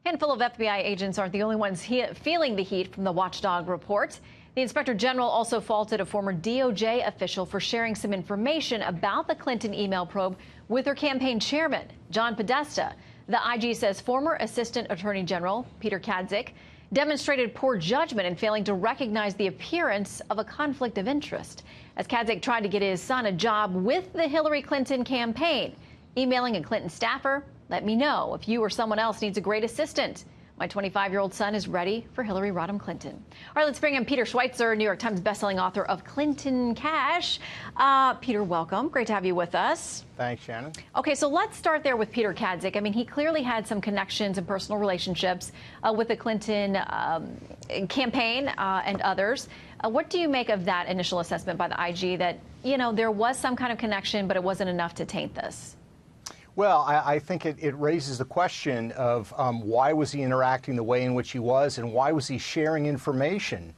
handful of FBI agents aren't the only ones feeling the heat from the watchdog report. The Inspector General also faulted a former DOJ official for sharing some information about the Clinton email probe with her campaign chairman, John Podesta. The IG says former Assistant Attorney General Peter Kadzik demonstrated poor judgment in failing to recognize the appearance of a conflict of interest, as Kadzik tried to get his son a job with the Hillary Clinton campaign. Emailing a Clinton staffer, "Let me know if you or someone else needs a great assistant. My 25-year-old son is ready for Hillary Rodham Clinton." All right, let's bring in Peter Schweitzer, New York Times bestselling author of Clinton Cash. Peter, welcome. Great to have you with us. Thanks, Shannon. Okay, so let's start there with Peter Kadzik. I mean, he clearly had some connections and personal relationships with the Clinton campaign and others. What do you make of that initial assessment by the IG that, you know, there was some kind of connection, but it wasn't enough to taint this? Well, I think it raises the question of why was he interacting the way in which he was, and why was he sharing information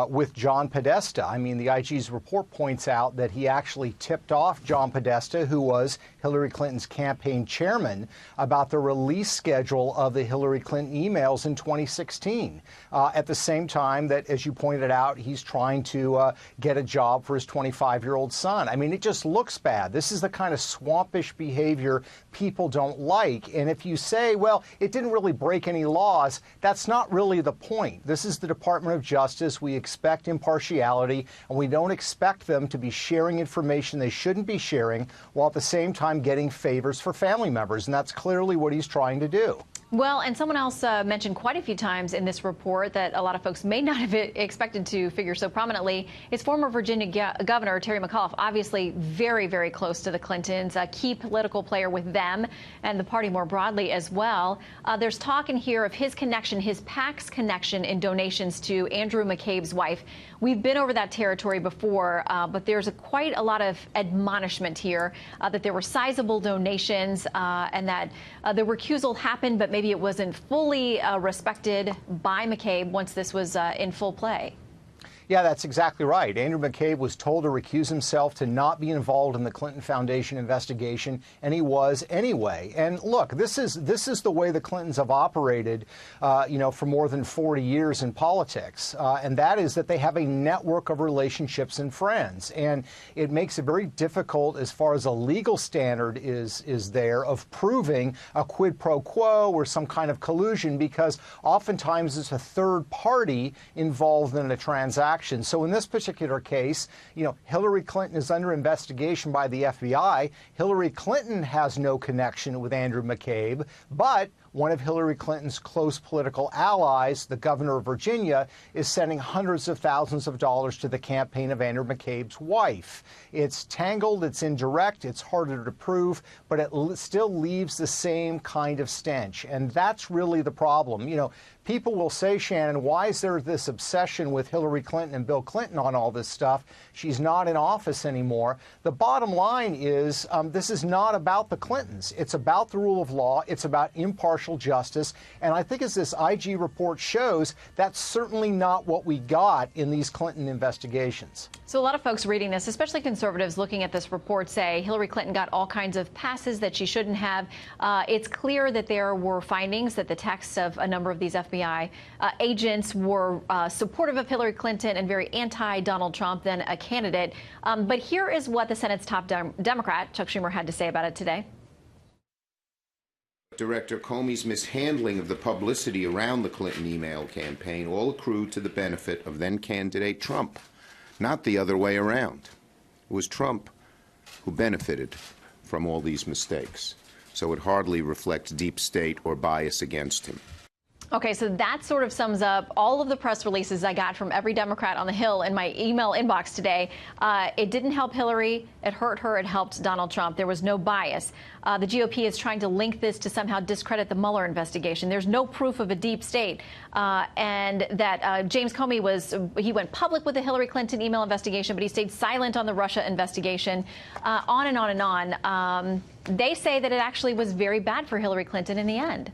with John Podesta? I mean, the IG's report points out that he actually tipped off John Podesta, who was Hillary Clinton's campaign chairman, about the release schedule of the Hillary Clinton emails in 2016. At the same time that, as you pointed out, he's trying to get a job for his 25-year-old son. I mean, it just looks bad. This is the kind of swampish behavior people don't like. And if you say, well, it didn't really break any laws, that's not really the point. This is the Department of Justice. We expect impartiality, and we don't expect them to be sharing information they shouldn't be sharing while at the same time getting favors for family members. And that's clearly what he's trying to do. Well, and someone else mentioned quite a few times in this report that a lot of folks may not have expected to figure so prominently is former Virginia Governor Terry McAuliffe, obviously very, very close to the Clintons, a key political player with them and the party more broadly as well. There's talk in here of his connection, his PAC's connection in donations to Andrew McCabe's wife. We've been over that territory before, but there's quite a lot of admonishment here that there were sizable donations and that the recusal happened, but maybe it wasn't fully respected by McCabe once this was in full play. Yeah, that's exactly right. Andrew McCabe was told to recuse himself, to not be involved in the Clinton Foundation investigation, and he was anyway. And look, this is the way the Clintons have operated, you know, for more than 40 years in politics, and that is that they have a network of relationships and friends, and it makes it very difficult as far as a legal standard is there of proving a quid pro quo or some kind of collusion, because oftentimes it's a third party involved in a transaction. So in this particular case, you know, Hillary Clinton is under investigation by the FBI. Hillary Clinton has no connection with Andrew McCabe, but one of Hillary Clinton's close political allies, the governor of Virginia, is sending hundreds of thousands of dollars to the campaign of Andrew McCabe's wife. It's tangled, it's indirect, it's harder to prove, but it still leaves the same kind of stench. And that's really the problem. You know, people will say, Shannon, why is there this obsession with Hillary Clinton and Bill Clinton on all this stuff? She's not in office anymore. The bottom line is this is not about the Clintons. It's about the rule of law. It's about impartial justice. And I think as this IG report shows, that's certainly not what we got in these Clinton investigations. So a lot of folks reading this, especially conservatives looking at this report, say Hillary Clinton got all kinds of passes that she shouldn't have. It's clear that there were findings that the texts of a number of these FBI agents were supportive of Hillary Clinton and very anti-Donald Trump, then a candidate. But here is what the Senate's top Democrat, Chuck Schumer, had to say about it today. Director Comey's mishandling of the publicity around the Clinton email campaign all accrued to the benefit of then-candidate Trump, not the other way around. It was Trump who benefited from all these mistakes, so it hardly reflects deep state or bias against him. Okay, so that sort of sums up all of the press releases I got from every Democrat on the Hill in my email inbox today. It didn't help Hillary. It hurt her. It helped Donald Trump. There was no bias. The GOP is trying to link this to somehow discredit the Mueller investigation. There's no proof of a deep state. And that James Comey he went public with the Hillary Clinton email investigation, but he stayed silent on the Russia investigation, on and on and on. They say that it actually was very bad for Hillary Clinton in the end.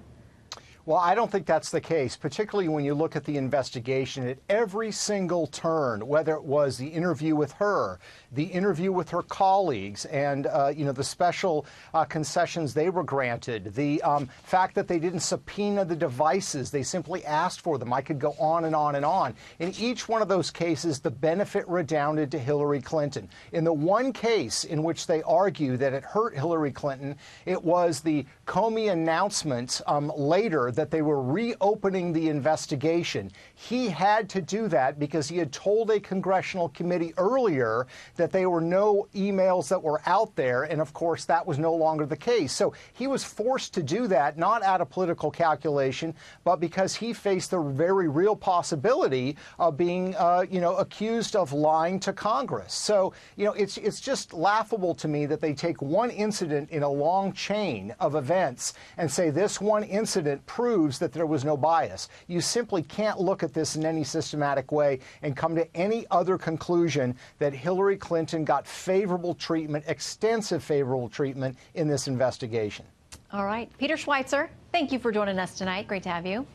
Well, I don't think that's the case, particularly when you look at the investigation at every single turn, whether it was the interview with her, the interview with her colleagues, and the special concessions they were granted, the fact that they didn't subpoena the devices, they simply asked for them. I could go on and on and on. In each one of those cases, the benefit redounded to Hillary Clinton. In the one case in which they argue that it hurt Hillary Clinton, it was the Comey announcement later that they were reopening the investigation. He had to do that because he had told a congressional committee earlier that there were no emails that were out there, and of course that was no longer the case. So he was forced to do that, not out of political calculation, but because he faced the very real possibility of being, accused of lying to Congress. So, it's just laughable to me that they take one incident in a long chain of events and say this one incident proves that there was no bias. You simply can't look at this in any systematic way and come to any other conclusion that Hillary Clinton got favorable treatment, extensive favorable treatment in this investigation. All right. Peter Schweitzer, thank you for joining us tonight. Great to have you.